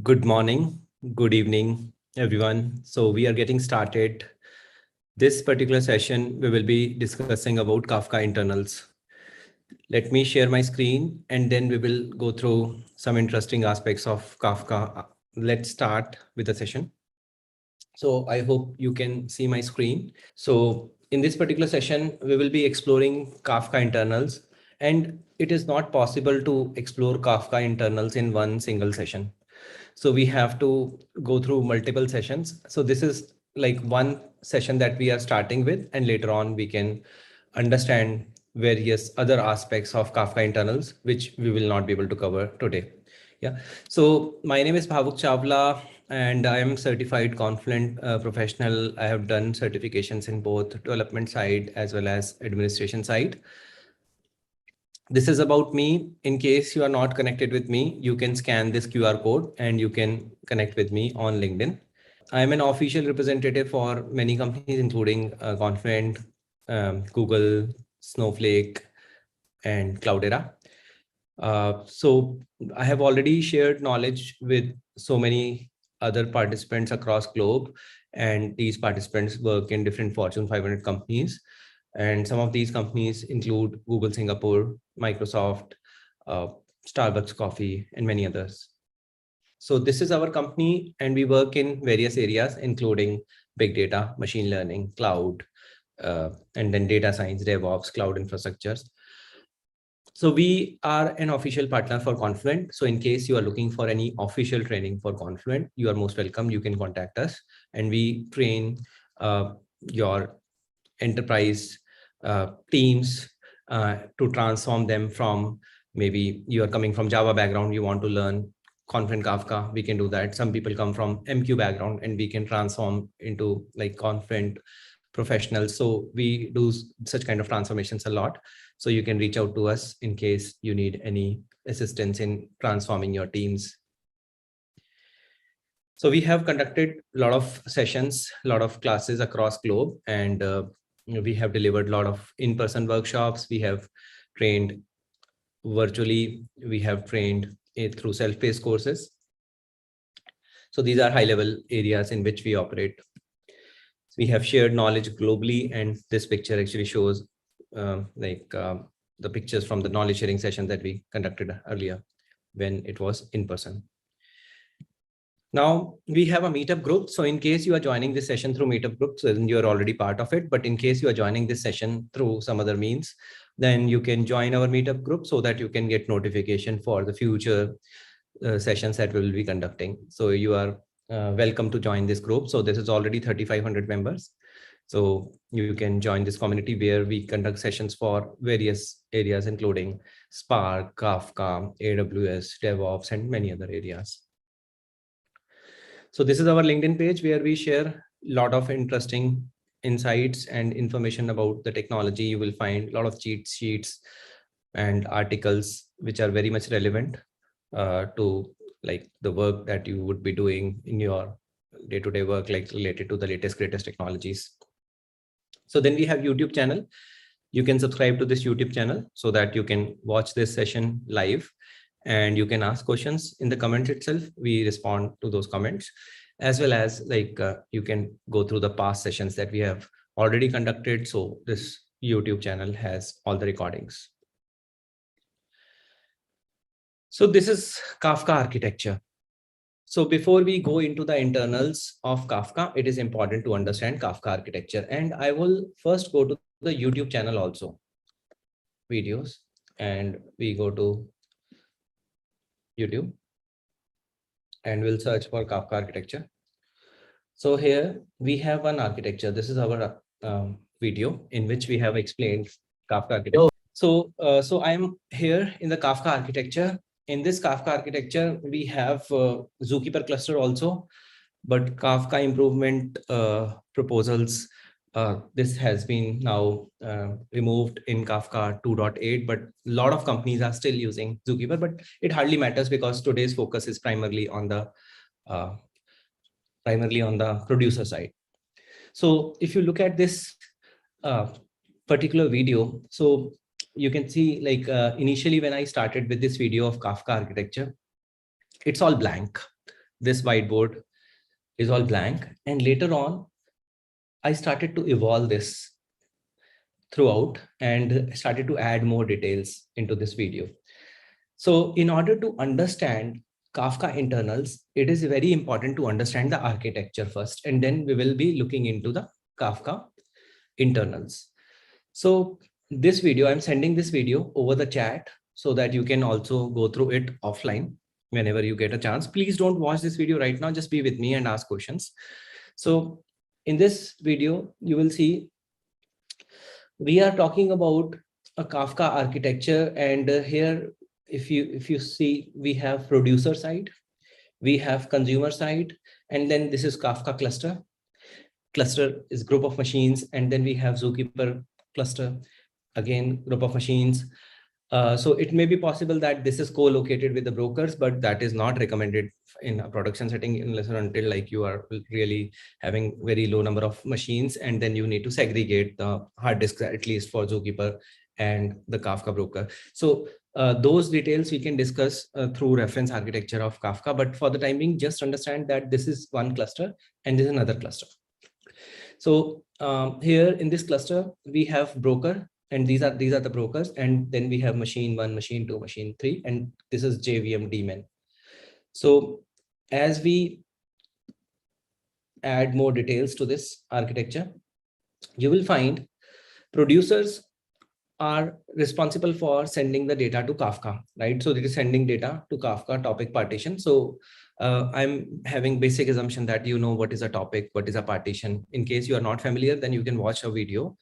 Good morning, good evening, everyone. So we are getting started. This particular session, we will be discussing about Kafka internals. Let me share my screen and then we will go through some interesting aspects of Kafka. Let's start with the session. So I hope you can see my screen. So in this particular session, we will be exploring Kafka internals, and it is not possible to explore Kafka internals in one single session. So we have to go through multiple sessions. So this is like one session that we are starting with, and later on we can understand various other aspects of Kafka internals, which we will not be able to cover today. Yeah. So my name is 𝐤𝐨𝐧𝐧𝐞𝐜𝐭𝐞𝐝, and I am certified Confluent professional. I have done certifications in both development side as well as administration side. This is about me. In case you are not connected with me, you can scan this QR code and you can connect with me on LinkedIn. I am an official representative for many companies, including Confluent, Google, Snowflake, and Cloudera. So I have already shared knowledge with so many other participants across globe, and these participants work in different Fortune 500 companies. And some of these companies include Google Singapore, Microsoft, Starbucks Coffee, and many others. So this is our company, and we work in various areas, including big data, machine learning, cloud, and then data science, DevOps, cloud infrastructures. So we are an official partner for Confluent. So in case you are looking for any official training for Confluent, you are most welcome. You can contact us, and we train your enterprise teams to transform them from, maybe you are coming from Java background, you want to learn Confluent Kafka, we can do that. Some people come from MQ background and we can transform into like Confluent professionals. So we do such kind of transformations a lot. So you can reach out to us in case you need any assistance in transforming your teams. So we have conducted a lot of sessions, a lot of classes across globe, and we have delivered a lot of in-person workshops. We have trained virtually. We have trained through self-paced courses. So these are high-level areas in which we operate. We have shared knowledge globally, and this picture actually shows the pictures from the knowledge sharing session that we conducted earlier when it was in person. Now we have a meetup group. So in case you are joining this session through meetup group, so then you are already part of it. But in case you are joining this session through some other means, then you can join our meetup group so that you can get notification for the future sessions that we will be conducting. So you are welcome to join this group. So this is already 3,500 members. So you can join this community where we conduct sessions for various areas, including Spark, Kafka, AWS, DevOps, and many other areas. So this is our LinkedIn page where we share a lot of interesting insights and information about the technology. You will find a lot of cheat sheets and articles which are very much relevant to like the work that you would be doing in your day-to-day work, like related to the latest, greatest technologies. So then we have YouTube channel. You can subscribe to this YouTube channel so that you can watch this session live, and you can ask questions in the comments itself. We respond to those comments, as well as you can go through the past sessions that we have already conducted. So this YouTube channel has all the recordings. So this is Kafka architecture. So before we go into the internals of Kafka, it is important to understand Kafka architecture. And I will first go to the YouTube channel also, videos, and we go to YouTube and we'll search for Kafka architecture. So here we have one architecture. This is our video in which we have explained Kafka architecture. So I am here in the Kafka architecture. In this Kafka architecture, we have zookeeper cluster also, but Kafka improvement proposals, this has been now removed in Kafka 2.8, but a lot of companies are still using zookeeper, but it hardly matters because today's focus is primarily on the producer side. So if you look at this particular video, so you can see initially when I started with this video of Kafka architecture, it's all blank. this whiteboard is all blank. And later on, I started to evolve this throughout and started to add more details into this video. So in order to understand Kafka internals, it is very important to understand the architecture first, and then we will be looking into the Kafka internals. So this video, I'm sending this video over the chat so that you can also go through it offline whenever you get a chance. Please don't watch this video right now, just be with me and ask questions. So in this video, you will see we are talking about a Kafka architecture, and here if you see, we have producer side, we have consumer side, and then this is Kafka cluster. Cluster is group of machines, and then we have Zookeeper cluster, again group of machines. So it may be possible that this is co-located with the brokers, but that is not recommended in a production setting unless or until like you are really having very low number of machines, and then you need to segregate the hard disks, at least for Zookeeper and the Kafka broker. So those details we can discuss through reference architecture of Kafka, but for the time being, just understand that this is one cluster and this is another cluster. So here in this cluster, we have broker, and these are the brokers, and then we have machine 1, machine 2, machine 3, and this is JVM daemon. So as we add more details to this architecture, you will find producers are responsible for sending the data to Kafka, right? So it is sending data to Kafka topic partition. So I'm having basic assumption that you know what is a topic, what is a partition. In case you are not familiar, then you can watch a video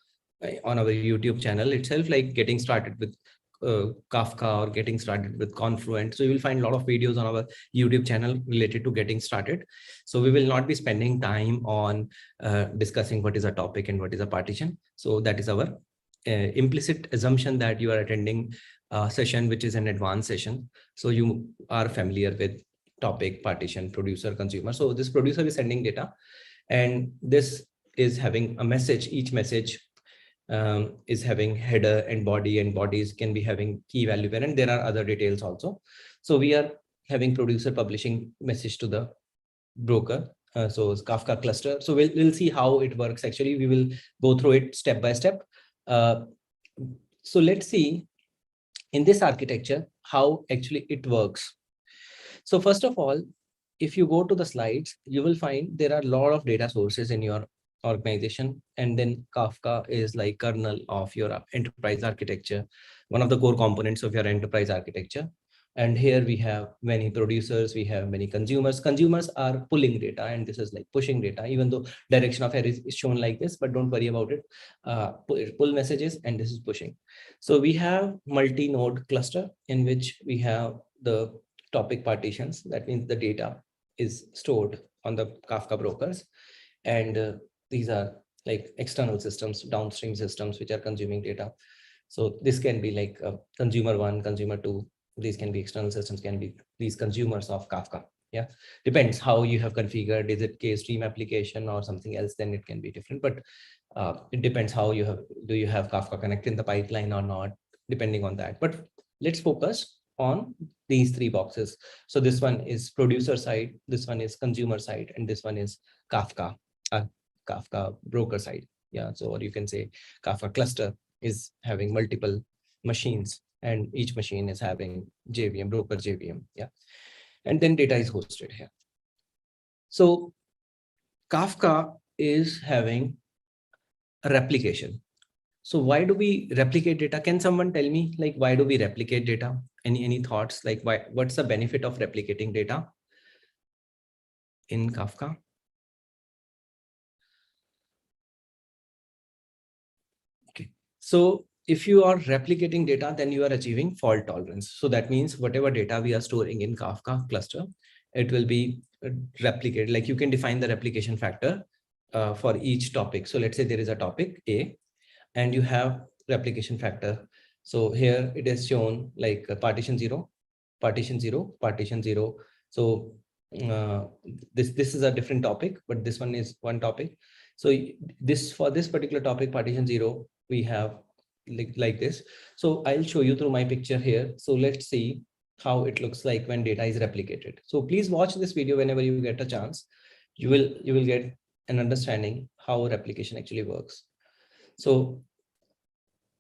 on our YouTube channel itself, like getting started with Kafka or getting started with Confluent. So you will find a lot of videos on our YouTube channel related to getting started. So we will not be spending time on discussing what is a topic and what is a partition. So that is our implicit assumption that you are attending a session which is an advanced session. So you are familiar with topic, partition, producer, consumer. So this producer is sending data, and this is having a message. Each message is having header and bodies can be having key value parent. There are other details also. So we are having producer publishing message to the broker. So it's Kafka cluster. So we'll see how it works. Actually, we will go through it step by step. So let's see in this architecture how actually it works. So first of all, if you go to the slides, you will find there are a lot of data sources in your organization, and then Kafka is like kernel of your enterprise architecture, one of the core components of your enterprise architecture. And here we have many producers, we have many consumers. Consumers are pulling data, and this is like pushing data, even though direction of array is shown like this, but don't worry about it. Pull messages, and this is pushing. So we have multi-node cluster in which we have the topic partitions. That means the data is stored on the Kafka brokers, and these are like external systems, downstream systems, which are consuming data. So this can be like consumer 1, consumer 2. These can be external systems, can be these consumers of Kafka. Yeah, depends how you have configured. Is it K-stream application or something else? Then it can be different, but it depends how you have, do you have Kafka Connect in the pipeline or not, depending on that. But let's focus on these three boxes. So this one is producer side, this one is consumer side, and this one is Kafka broker side. Yeah, so or you can say Kafka cluster is having multiple machines, and each machine is having JVM, broker JVM. Yeah, and then data is hosted here. So Kafka is having a replication. So why do we replicate data? Can someone tell me, like, why do we replicate data? Any thoughts? Like, what's the benefit of replicating data in Kafka? Okay, so if you are replicating data, then you are achieving fault tolerance. So that means whatever data we are storing in Kafka cluster, it will be replicated. Like you can define the replication factor for each topic. So let's say there is a topic A, and you have replication factor. So here it is shown like partition 0, partition 0, partition 0. So this is a different topic, but this one is one topic. So this, for this particular topic, partition 0, we have like this. So I'll show you through my picture here. So let's see how it looks like when data is replicated. So please watch this video whenever you get a chance. You will get an understanding how replication actually works. So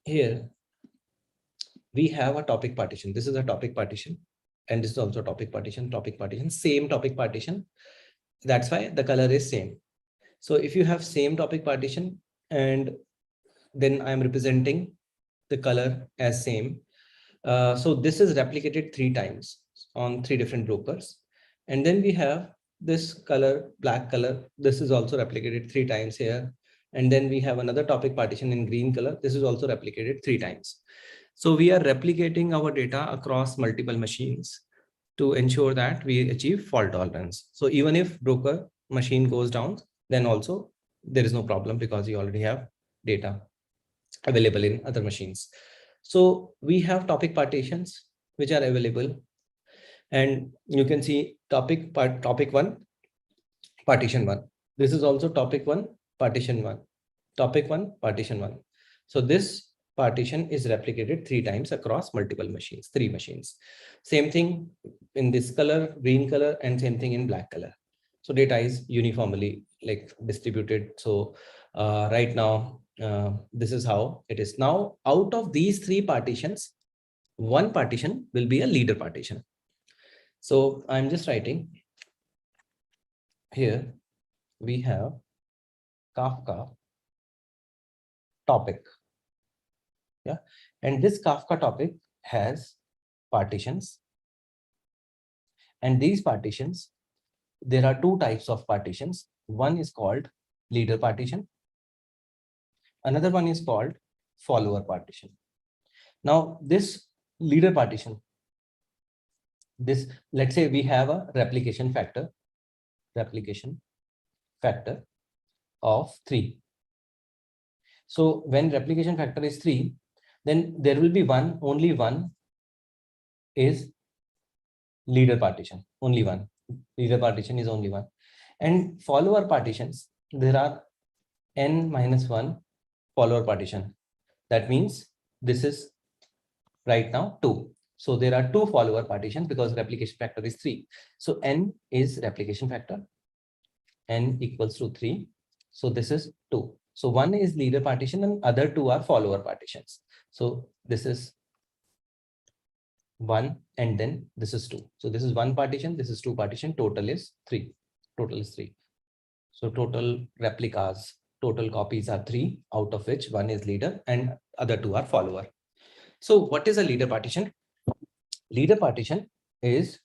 here we have a topic partition. This is a topic partition, and this is also topic partition, same topic partition. That's why the color is same. So if you have same topic partition, and then I'm representing the color as same. So this is replicated 3 times on 3 different brokers. And then we have this color, black color. This is also replicated 3 times here. And then we have another topic partition in green color. This is also replicated 3 times. So we are replicating our data across multiple machines to ensure that we achieve fault tolerance. So even if broker machine goes down, then also there is no problem because you already have data available in other machines. So we have topic partitions which are available, and you can see topic 1, partition 1. This is also topic 1, partition 1, topic 1, partition 1. So this partition is replicated 3 times across multiple machines, 3 machines. Same thing in this color, green color, and same thing in black color. So data is uniformly like distributed. So right now, this is how it is. Now, out of these 3 partitions, 1 partition will be a leader partition. So I'm just writing here, we have Kafka topic. Yeah. And this Kafka topic has partitions. And these partitions, there are 2 types of partitions. One is called leader partition. Another one is called follower partition. Now, this leader partition, this, let's say we have a replication factor of 3. So when replication factor is 3, then there will be only one is leader partition, only one. Leader partition is only one. And follower partitions, there are n-1 follower partition. That means this is right now 2. So there are 2 follower partitions because replication factor is 3. So n is replication factor, n equals to 3. So this is 2. So one is leader partition and other 2 are follower partitions. So this is 1 and then this is 2. So this is 1 partition, this is 2 partition, total is 3. Total is 3. So total replicas, total copies are 3, out of which 1 is leader and other 2 are follower. So what is a leader partition? Leader partition is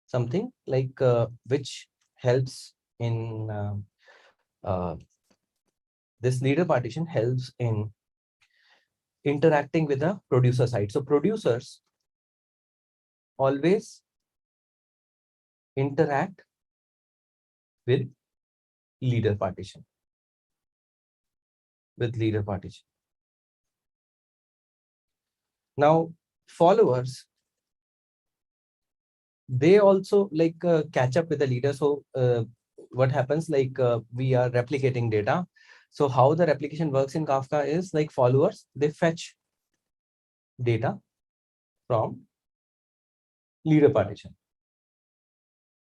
something like which helps in this leader partition helps in interacting with the producer side. So producers always interact with leader partition. Now, followers, they also like catch up with the leader. So what happens, like we are replicating data. So how the replication works in Kafka is like followers, they fetch data from leader partition.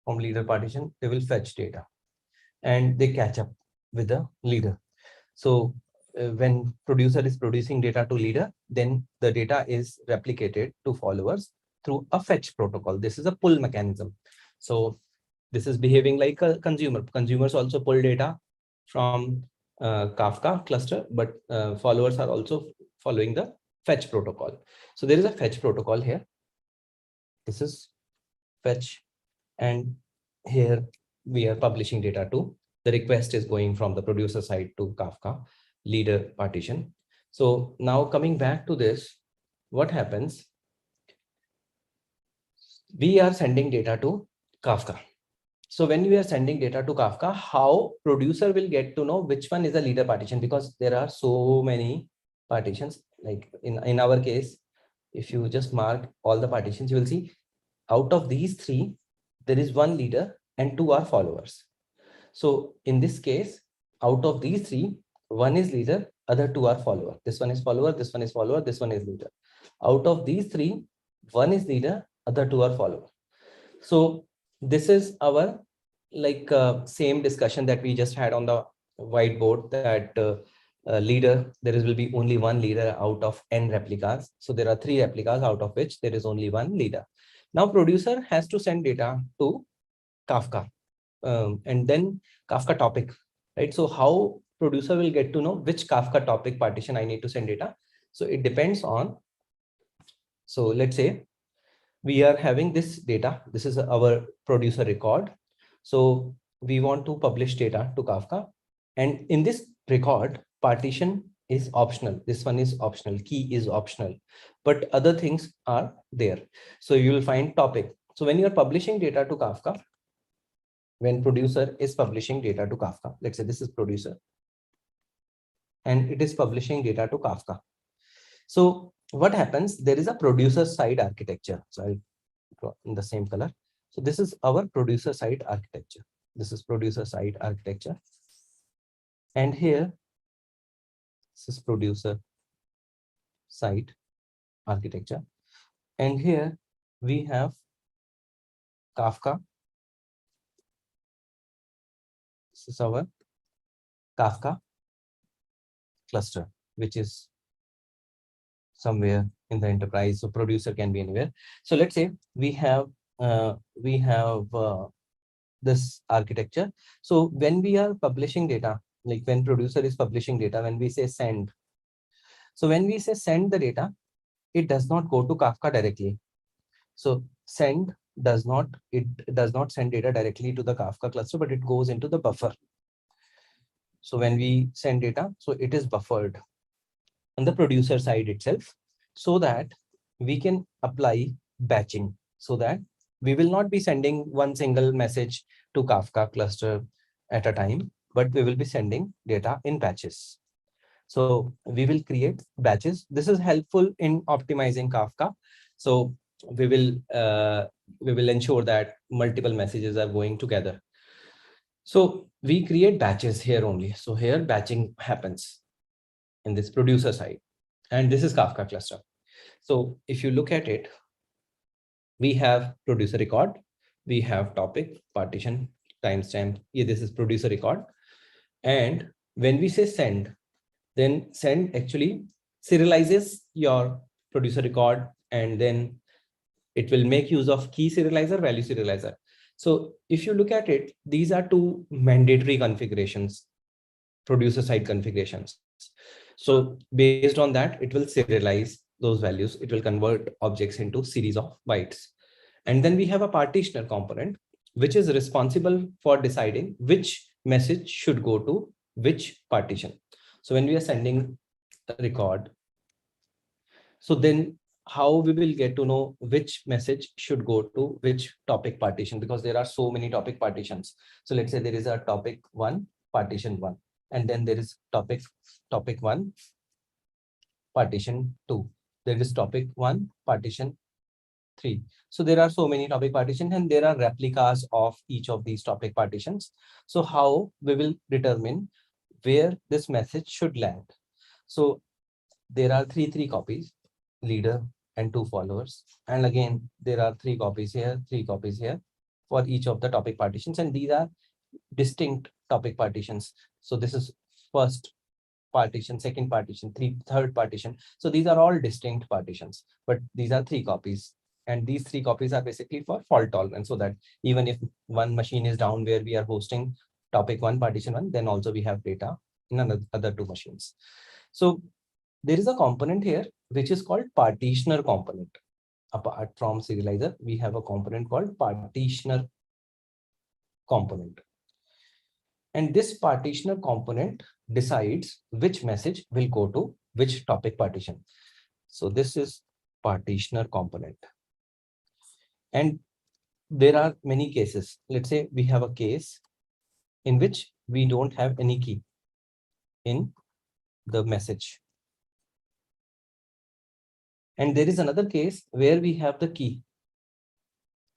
From leader partition, they will fetch data and they catch up with the leader. So when producer is producing data to leader, then the data is replicated to followers through a fetch protocol. This is a pull mechanism. So this is behaving like a consumer. Consumers also pull data from Kafka cluster, but followers are also following the fetch protocol. So there is a fetch protocol here. This is fetch, and here we are publishing data to. The request is going from the producer side to Kafka leader partition. So now coming back to this, what happens? We are sending data to Kafka. So when we are sending data to Kafka, how producer will get to know which one is a leader partition, because there are so many partitions. Like in our case, if you just mark all the partitions, you will see out of these 3, there is 1 leader and 2 are followers. So in this case, out of these 3, 1 is leader, other 2 are follower. This one is follower, this one is follower, this one is leader. Out of these 3, 1 is leader, other two are follow. So this is our same discussion that we just had on the whiteboard, that leader, there will be only one leader out of n replicas. So there are 3 replicas out of which there is only one leader. Now producer has to send data to Kafka, and then Kafka topic, right? So how producer will get to know which Kafka topic partition I need to send data? So it depends on, so let's say we are having this data. This is our producer record. So we want to publish data to Kafka. And in this record, partition is optional. This one is optional. Key is optional, but other things are there. So you will find topic. So when you are publishing data to Kafka, when producer is publishing data to Kafka, let's say this is producer, and it is publishing data to Kafka. So what happens? There is a producer side architecture. So I'll draw in the same color. So this is our producer side architecture. This is producer side architecture. And here, this is producer side architecture. And here we have Kafka. This is our Kafka cluster, which is somewhere in the enterprise. So producer can be anywhere. So let's say we have this architecture. So when we are publishing data, like when producer is publishing data, when we say send, so when we say send the data, it does not go to Kafka directly. So send does not send data directly to the Kafka cluster, but it goes into the buffer. So when we send data, so it is buffered on the producer side itself, so that we can apply batching, so that we will not be sending one single message to Kafka cluster at a time, but we will be sending data in batches. So we will create batches. This is helpful in optimizing Kafka. So we will ensure that multiple messages are going together. So we create batches here only. So here batching happens in this producer side, and this is Kafka cluster. So if you look at it, we have producer record, we have topic, partition, timestamp. Yeah, this is producer record. And when we say send, then send actually serializes your producer record, and then it will make use of key serializer, value serializer. So if you look at it, these are 2 mandatory configurations, producer side configurations. So based on that, it will serialize those values. It will convert objects into series of bytes. And then we have a partitioner component, which is responsible for deciding which message should go to which partition. So when we are sending a record, so then how we will get to know which message should go to which topic partition, because there are so many topic partitions. So let's say there is a topic 1, partition 1, and then there is topic 1, partition 2. There is topic 1, partition 3. So there are so many topic partitions, and there are replicas of each of these topic partitions. So how we will determine where this message should land? So there are three copies, leader and 2 followers. And again, there are 3 copies here, 3 copies here for each of the topic partitions. And these are distinct topic partitions. So this is first partition, second partition, third partition. So these are all distinct partitions, but these are 3 copies. And these 3 copies are basically for fault tolerance, so that even if one machine is down where we are hosting topic 1, partition 1, then also we have data in another 2 machines. So there is a component here which is called partitioner component. Apart from serializer, we have a component called partitioner component. And this partitioner component decides which message will go to which topic partition. So this is partitioner component. And there are many cases. Let's say we have a case in which we don't have any key in the message. And there is another case where we have the key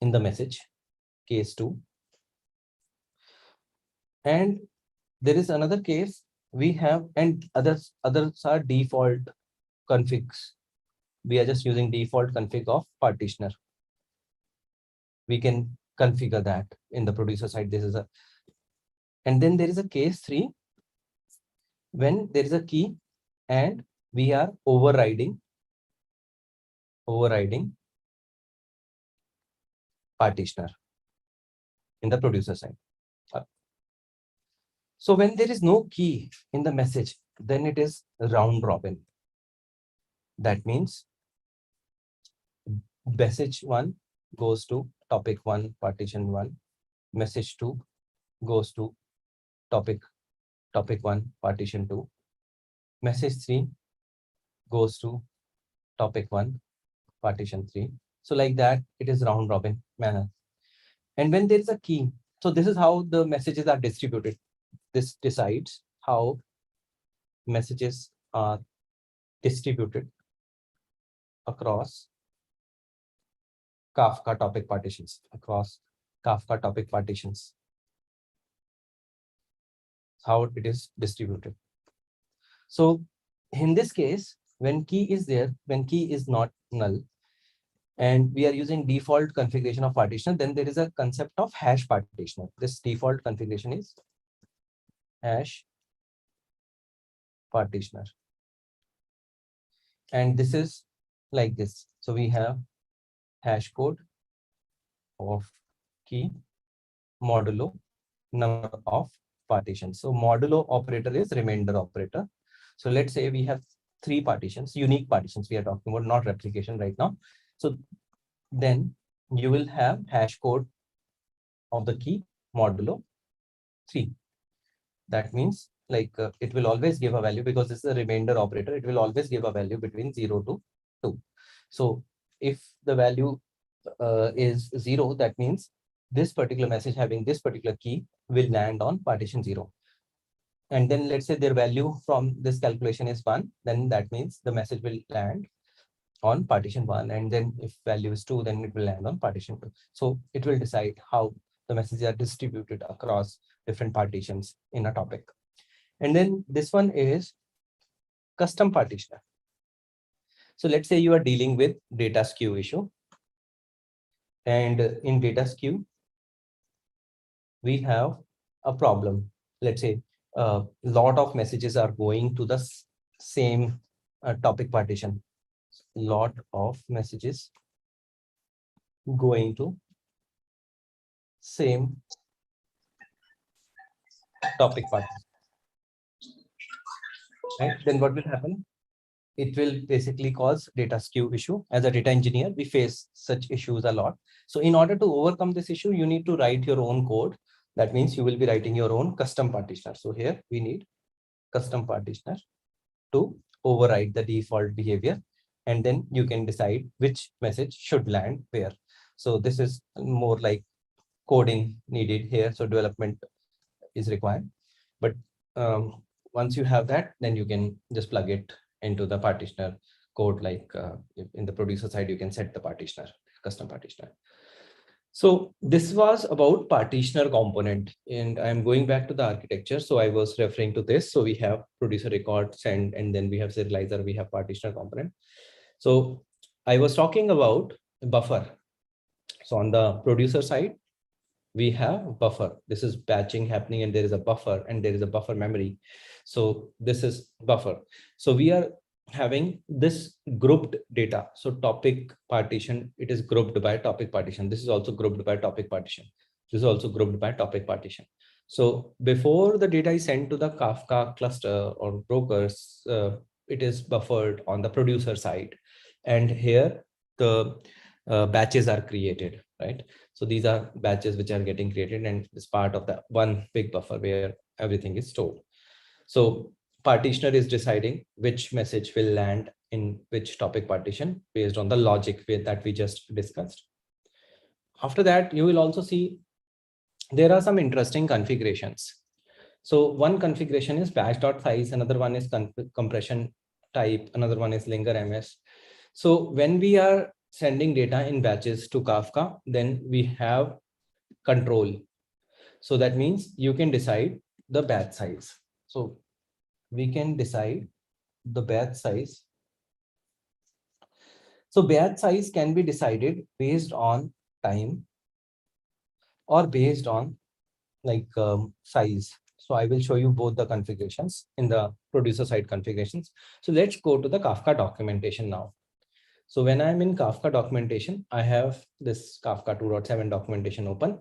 in the message, case 2. And there is another case we have, and others are default configs. We are just using default config of partitioner. we can configure that in the producer side. This is a, and then there is a case 3 when there is a key and we are overriding partitioner in the producer side. So when there is no key in the message, then it is round robin. That means message 1 goes to topic 1, partition 1. Message 2 goes to topic 1, partition 2. Message 3 goes to topic 1, partition 3. So like that, it is round robin manner. And when there is a key, so this is how the messages are distributed. This decides how messages are distributed across Kafka topic partitions, how it is distributed. So in this case, when key is there, when key is not null, and we are using default configuration of partitioner, then there is a concept of hash partitioner. This default configuration is hash partitioner. And this is like this. So we have hash code of key modulo number of partitions. So modulo operator is remainder operator. So let's say we have 3 partitions, unique partitions we are talking about, not replication right now. So then you will have hash code of the key modulo 3. That means like it will always give a value, because this is a remainder operator. It will always give a value between 0 to 2. So if the value is 0, that means this particular message having this particular key will land on partition 0. And then let's say their value from this calculation is 1, then that means the message will land on partition 1. And then if value is 2, then it will land on partition 2. So it will decide how the messages are distributed across different partitions in a topic. And then this one is custom partitioner. So let's say you are dealing with data skew issue. And in data skew, we have a problem. Let's say a lot of messages are going to the same topic partition. Lot of messages going to same topic partition. Right? Then what will happen? It will basically cause data skew issue. As a data engineer, we face such issues a lot. So in order to overcome this issue, you need to write your own code. That means you will be writing your own custom partitioner. So here we need custom partitioner to override the default behavior. And then you can decide which message should land where. So this is more like coding needed here. So development is required. But once you have that, then you can just plug it into the partitioner code. Like in the producer side, you can set the partitioner, custom partitioner. So this was about partitioner component, and I'm going back to the architecture. So I was referring to this. So we have producer record send, and then we have serializer, we have partitioner component. So I was talking about buffer. So on the producer side, we have buffer. This is batching happening, and there is a buffer, and there is a buffer memory. So this is buffer. So we are having this grouped data. So topic partition, it is grouped by topic partition. This is also grouped by topic partition. This is also grouped by topic partition. So before the data is sent to the Kafka cluster or brokers, it is buffered on the producer side. And here the batches are created, right? So these are batches which are getting created, and it's part of the one big buffer where everything is stored. So partitioner is deciding which message will land in which topic partition based on the logic that we just discussed. After that, you will also see there are some interesting configurations. So one configuration is batch.size, another one is compression type, another one is linger ms. So when we are sending data in batches to Kafka, then we have control. So that means you can decide the batch size. So we can decide the batch size. So batch size can be decided based on time or based on size. So I will show you both the configurations in the producer side configurations. So let's go to the Kafka documentation now. So when I'm in Kafka documentation, I have this Kafka 2.7 documentation open.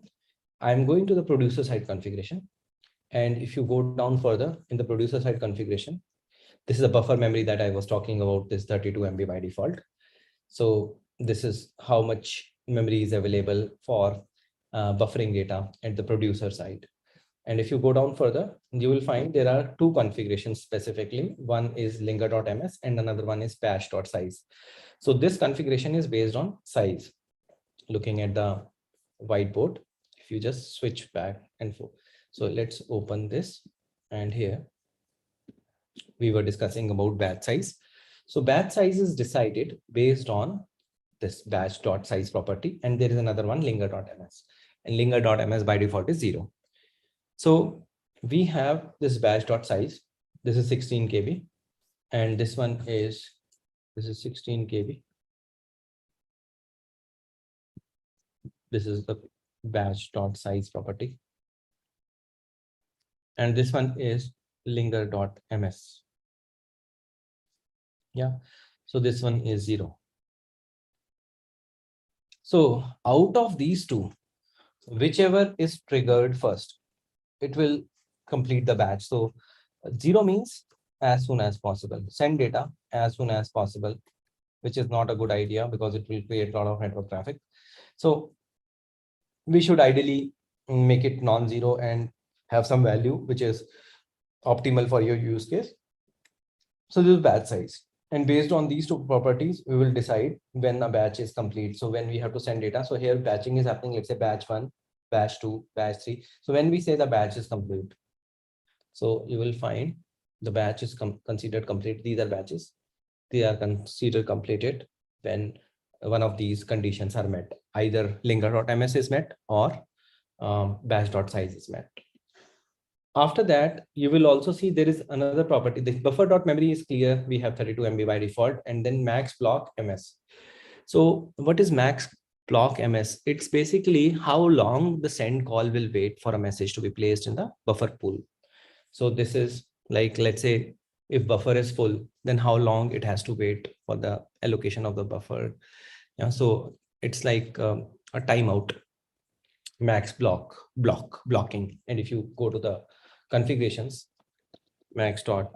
I'm going to the producer side configuration. And if you go down further in the producer side configuration, this is a buffer memory that I was talking about, this 32 MB by default. So this is how much memory is available for buffering data at the producer side. And if you go down further, you will find there are two configurations specifically. One is linger.ms and another one is bash.size. So this configuration is based on size. Looking at the whiteboard, if you just switch back and forth. So let's open this, and here we were discussing about batch size. So batch size is decided based on this batch.size property, and there is another one, linger.ms, and linger.ms by default is 0. So we have this batch.size. This is 16 KB, and this is 16 KB. This is the batch.size property, and this one is linger.ms. Yeah, so this one is 0. So out of these two, whichever is triggered first, it will complete the batch. So 0 means as soon as possible, send data as soon as possible, which is not a good idea because it will create a lot of network traffic. So we should ideally make it non-zero and have some value which is optimal for your use case. So this is batch size. And based on these two properties, we will decide when a batch is complete. So when we have to send data, so here batching is happening, let's say batch 1, batch 2, batch 3. So when we say the batch is complete, so you will find the batch is considered complete. These are batches. They are considered completed when one of these conditions are met. Either linger.ms is met or batch.size is met. After that, you will also see there is another property. The buffer.memory is clear. We have 32 MB by default, and then max block ms. So what is max block ms? It's basically how long the send call will wait for a message to be placed in the buffer pool. So this is like, let's say if buffer is full, then how long it has to wait for the allocation of the buffer. Yeah, so it's like a timeout, max blocking. And if you go to the configurations, max dot,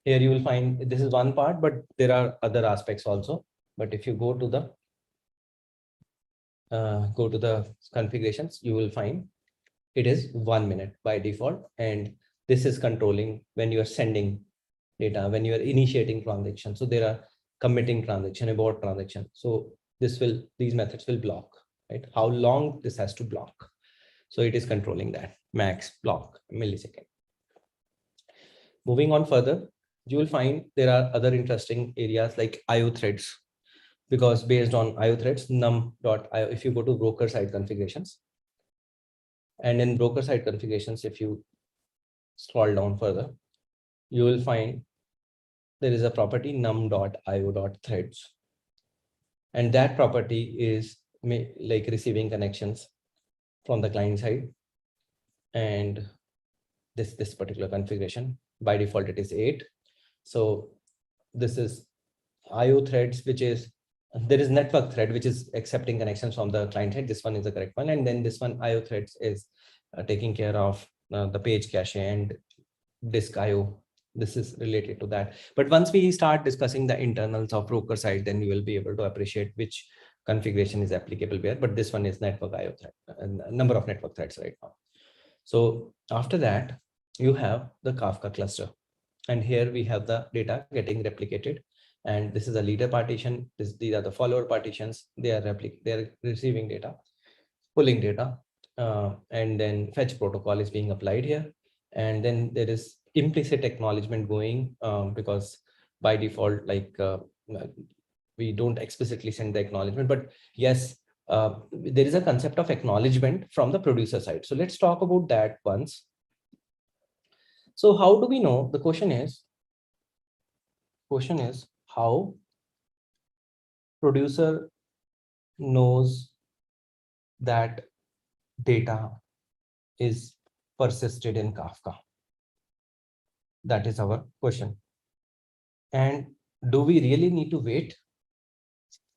here you will find this is one part, but there are other aspects also. But if you go to the configurations, you will find it is 1 minute by default, and this is controlling when you are sending data, when you are initiating transaction. So there are committing transaction, abort transaction. So these methods will block, right? How long this has to block. So it is controlling that max block millisecond. Moving on further, you will find there are other interesting areas like IO threads, because based on IO threads, num.io, if you go to broker side configurations, and in broker side configurations, if you scroll down further, you will find there is a property num.io.threads. And that property is like receiving connections from the client side. And this particular configuration, by default, it is 8. So this is IO threads, which is, there is network thread, which is accepting connections from the client side. This one is the correct one. And then this one, IO threads, is taking care of the page cache and disk IO. This is related to that. But once we start discussing the internals of broker side, then you will be able to appreciate which configuration is applicable where. But this one is network IO thread, and number of network threads right now. So after that, you have the Kafka cluster. And here we have the data getting replicated. And this is a leader partition. These are the follower partitions. They are receiving data, pulling data, and then fetch protocol is being applied here. And then there is implicit acknowledgement going, because by default, we don't explicitly send the acknowledgement, but yes, there is a concept of acknowledgement from the producer side. So let's talk about that once. So how do we know? The question is how producer knows that data is persisted in Kafka? That is our question. And do we really need to wait?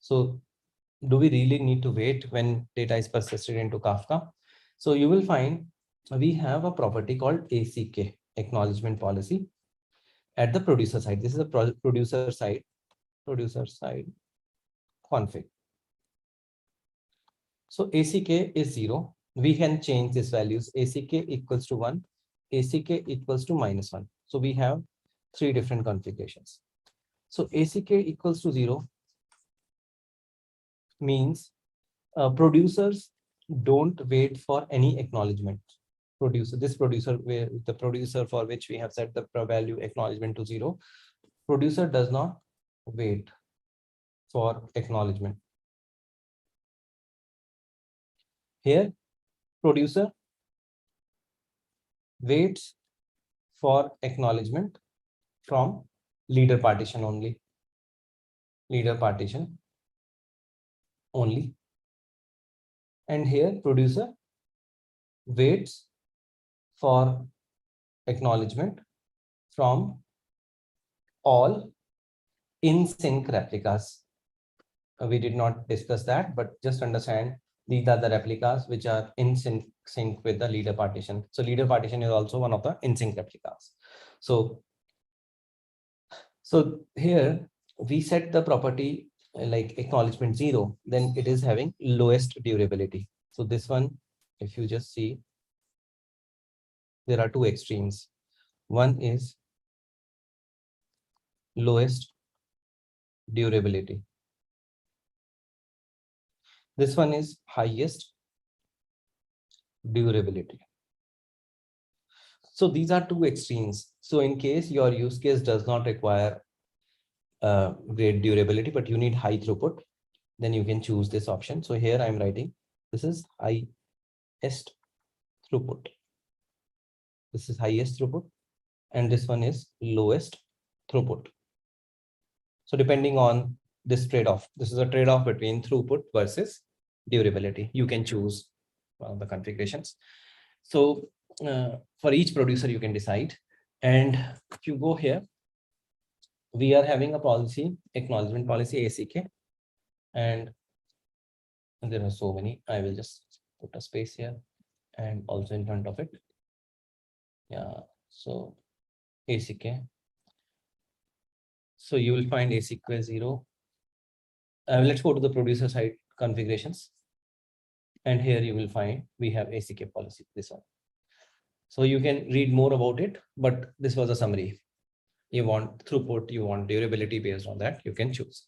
So do we really need to wait when data is persisted into Kafka? So you will find we have a property called 𝐴𝐶𝐾, acknowledgement policy, at the producer side. This is a producer side config. So 𝐴𝐶𝐾 is 0. We can change these values. 𝐴𝐶𝐾 equals to 1, 𝐴𝐶𝐾 equals to -1. So we have 3 different configurations. So 𝐴𝐶𝐾 equals to 0 means producers don't wait for any acknowledgement. The producer for which we have set the value acknowledgement to 0, producer does not wait for acknowledgement. Here, producer waits for acknowledgement from leader partition only. And here, producer waits for acknowledgement from all in-sync replicas. We did not discuss that, but just understand these are the replicas which are in sync with the leader partition. So leader partition is also one of the in-sync replicas. So here we set the property like acknowledgement 0, then it is having lowest durability. So this one, if you just see, there are two extremes. One is lowest durability. This one is highest durability. So these are two extremes. So in case your use case does not require great durability, but you need high throughput, then you can choose this option. So here I'm writing, this is highest throughput. This is highest throughput, and this one is lowest throughput. So depending on this trade-off, this is a trade-off between throughput versus durability. You can choose one of the configurations. So for each producer, you can decide. And if you go here, we are having a policy, acknowledgement policy 𝐴𝐶𝐾, and there are so many. I will just put a space here and also in front of it. Yeah, so 𝐴𝐶𝐾. So you will find 𝐴𝐶𝐾 0. Let's go to the producer side configurations. And here you will find we have 𝐴𝐶𝐾 policy, this one. So you can read more about it, but this was a summary. You want throughput, you want durability, based on that, you can choose.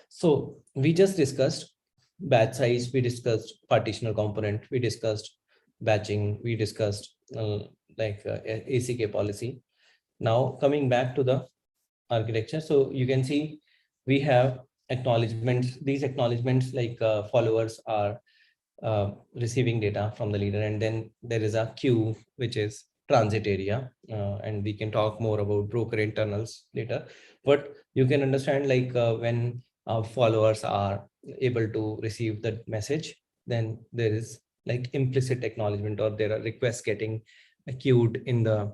So we just discussed batch size, we discussed partitional component, we discussed batching, we discussed 𝐴𝐶𝐾 policy. Now coming back to the architecture, so you can see we have acknowledgements. These acknowledgements, like followers are receiving data from the leader, and then there is a queue which is transit area, and we can talk more about broker internals later. But you can understand, like when followers are able to receive the message, then there is like implicit acknowledgement, or there are requests getting queued in the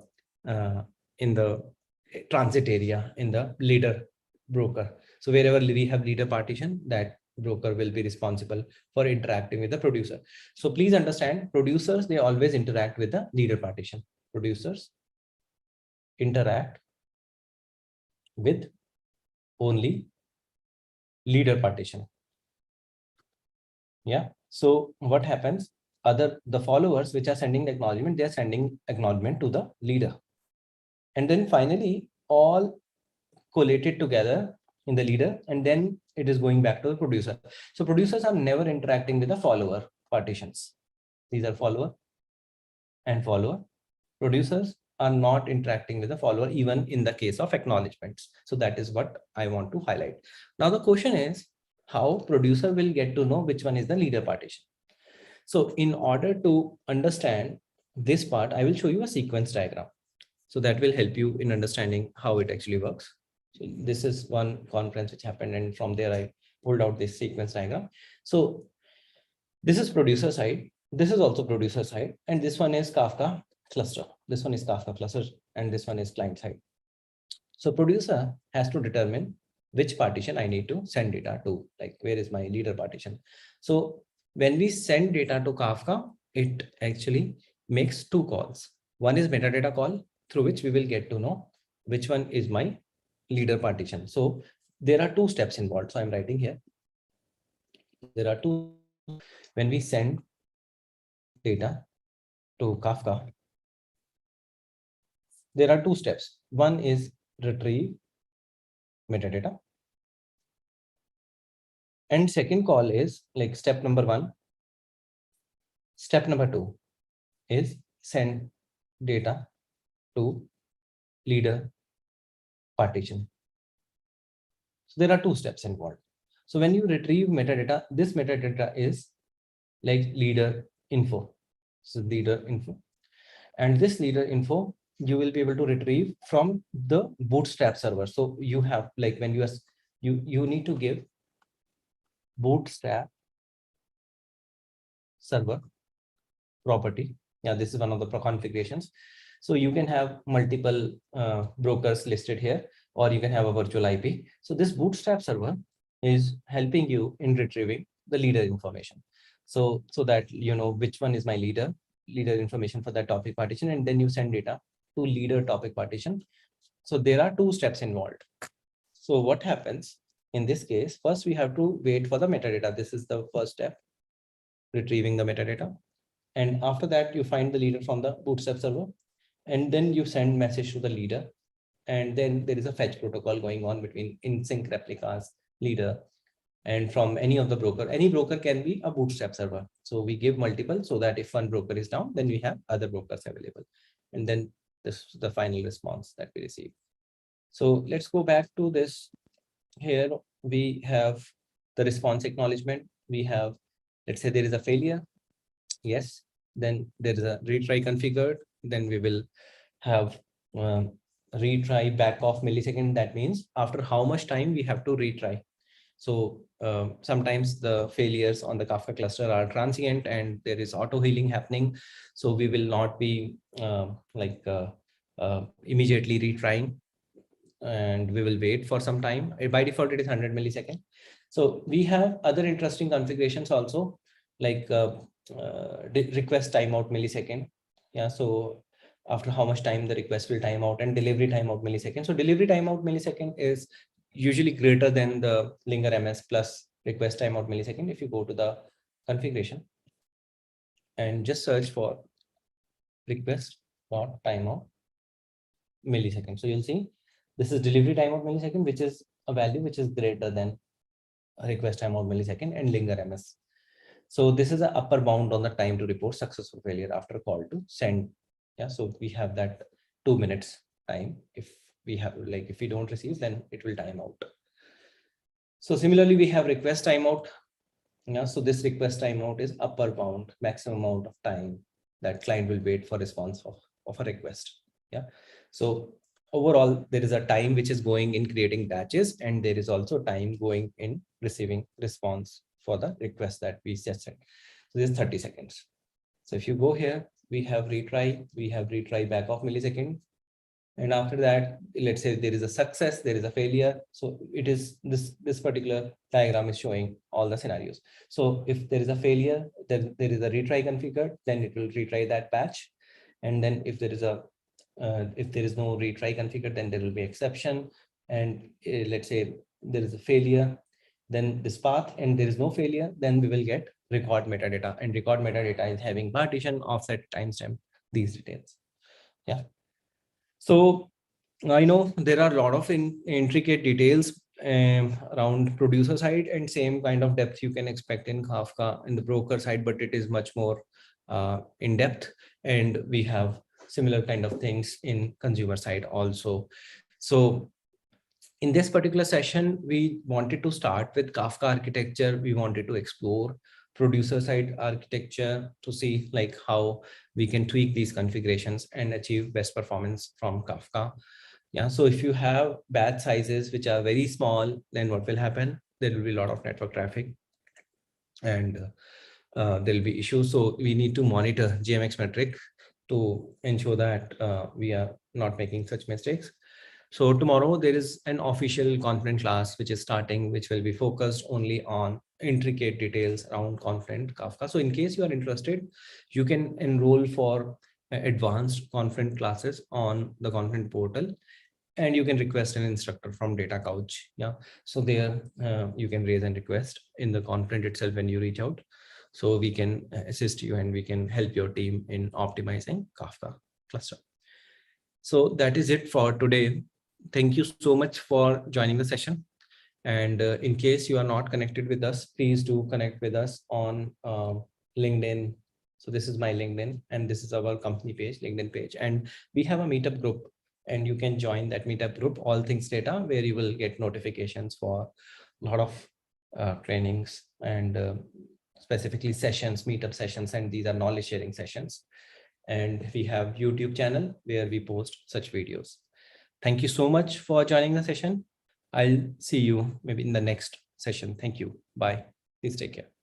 transit area in the leader broker. So wherever we have leader partition, that broker will be responsible for interacting with the producer. So please understand, producers, they always interact with the leader partition. Producers interact with only leader partition. Yeah. So what happens? The followers which are sending the acknowledgement, they are sending acknowledgement to the leader. And then finally, all collated together in the leader, and then it is going back to the producer. So producers are never interacting with the follower partitions. These are follower and follower. Producers are not interacting with the follower, even in the case of acknowledgements. So that is what I want to highlight. Now the question is, how producer will get to know which one is the leader partition? So in order to understand this part, I will show you a sequence diagram. So that will help you in understanding how it actually works. So this is one conference which happened, and from there I pulled out this sequence diagram. So this is producer side. This is also producer side, and this one is Kafka cluster. This one is Kafka cluster, and this one is client side. So producer has to determine which partition I need to send data to, like where is my leader partition. So when we send data to Kafka, it actually makes two calls. One is metadata call, through which we will get to know which one is my leader partition. So there are two steps involved. So I'm writing here. There are two. When we send data to Kafka, there are two steps. One is retrieve metadata, and second call is like step number one. Step number two is send data to leader partition. So there are two steps involved. So when you retrieve metadata, this metadata is like leader info. So leader info, and this leader info you will be able to retrieve from the Bootstrap server. So you have, like, when you need to give Bootstrap server property. Yeah, this is one of the configurations. So you can have multiple brokers listed here, or you can have a virtual IP. So this Bootstrap server is helping you in retrieving the leader information. So that you know which one is my leader information for that topic partition, and then you send data to leader topic partition. So there are two steps involved. So what happens in this case? First, we have to wait for the metadata. This is the first step, retrieving the metadata. And after that, you find the leader from the Bootstrap server, and then you send message to the leader. And then there is a fetch protocol going on between in-sync replicas, leader, and from any of the broker. Any broker can be a Bootstrap server. So we give multiple so that if one broker is down, then we have other brokers available. And then this is the final response that we receive. So let's go back to this. Here we have the response acknowledgement. We have, let's say there is a failure. Yes, then there is a retry configured. Then we will have retry back off millisecond. That means after how much time we have to retry. So sometimes the failures on the Kafka cluster are transient and there is auto healing happening. So we will not be immediately retrying, and we will wait for some time. By default, it is 100 millisecond. So we have other interesting configurations also, like request timeout millisecond. Yeah, so after how much time the request will time out, and delivery timeout millisecond. So delivery timeout millisecond is usually greater than the linger ms plus request timeout millisecond. If you go to the configuration and just search for request timeout millisecond, so you'll see this is delivery timeout millisecond, which is a value which is greater than request timeout millisecond and linger ms. So this is an upper bound on the time to report successful failure after a call to send. Yeah, so we have that 2 minutes time. If we have, like, if we don't receive, then it will time out. So similarly, we have request timeout. Yeah, so this request timeout is upper bound, maximum amount of time that client will wait for response of a request. Yeah, so overall, there is a time which is going in creating batches, and there is also time going in receiving response for the request that we just sent. So this is 30 seconds. So if you go here, we have retry back off millisecond. And after that, let's say there is a success, there is a failure. So it is this particular diagram is showing all the scenarios. So if there is a failure, then there is a retry configured, then it will retry that batch. And then if there is no retry configured, then there will be exception. And let's say there is a failure, then this path, and there is no failure, then we will get record metadata, and record metadata is having partition, offset, timestamp, these details. Yeah. So I know there are a lot of intricate details around producer side, and same kind of depth you can expect in Kafka in the broker side, but it is much more in depth, and we have similar kind of things in consumer side also. So in this particular session, we wanted to start with Kafka architecture. We wanted to explore producer side architecture to see like how we can tweak these configurations and achieve best performance from Kafka. Yeah, so if you have batch sizes which are very small, then what will happen? There will be a lot of network traffic, and there'll be issues. So we need to monitor GMX metric to ensure that we are not making such mistakes. So tomorrow there is an official Confluent class which is starting, which will be focused only on intricate details around Confluent Kafka. So in case you are interested, you can enroll for advanced Confluent classes on the Confluent portal, and you can request an instructor from DataCouch. Yeah, so there you can raise and request in the Confluent itself when you reach out. So we can assist you and we can help your team in optimizing Kafka cluster. So that is it for today. Thank you so much for joining the session. And in case you are not connected with us, please do connect with us on LinkedIn. So this is my LinkedIn and this is our company page, LinkedIn page. And we have a meetup group and you can join that meetup group, All Things Data, where you will get notifications for a lot of trainings and specifically sessions, meetup sessions, and these are knowledge sharing sessions. And we have YouTube channel where we post such videos. Thank you so much for joining the session. I'll see you maybe in the next session. Thank you. Bye. Please take care.